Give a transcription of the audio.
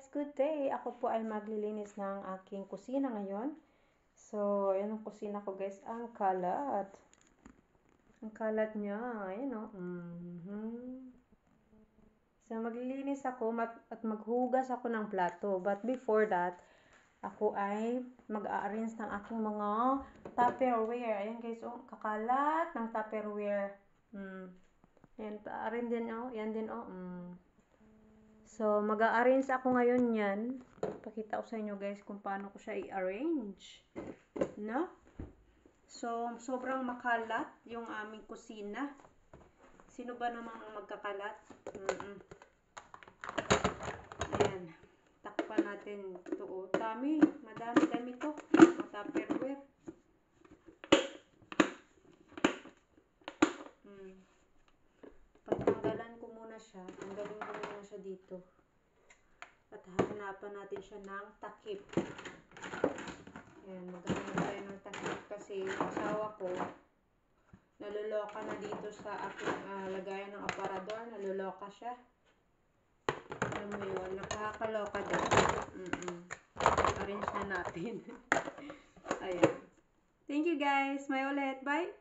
guys! Good day! Ako po ay maglilinis ng aking kusina ngayon. So, ayan ang kusina ko guys. Ang kalat. Ang kalat niya. Ayan o. So, maglilinis ako at maghugas ako ng plato. But before that, ako ay mag-a-arrange ng aking mga Tupperware. Ayan guys, oh, kakalat ng Tupperware. Ayan, arin din oh. Yan din oh. So, mag-a-arrange ako ngayon yan. Pakita ko sa inyo guys kung paano ko siya i-arrange. No? So, sobrang makalat yung aming kusina. Sino ba namang magkakalat? Ayan. Takpan natin ito. Oh, dami. Madami-dami to. Tupperware. Patanggalan ko muna siya. Tanggalin ko muna siya dito. At hahanapan natin siya ng takip. Ayan, maghanap tayo ng takip kasi asawa ko naluloka na dito sa aking lagayan ng aparador. Naluloka siya. Alam mo yun, nakakaloka din. Arrange na natin. Ayan. Thank you guys. May ulit. Bye!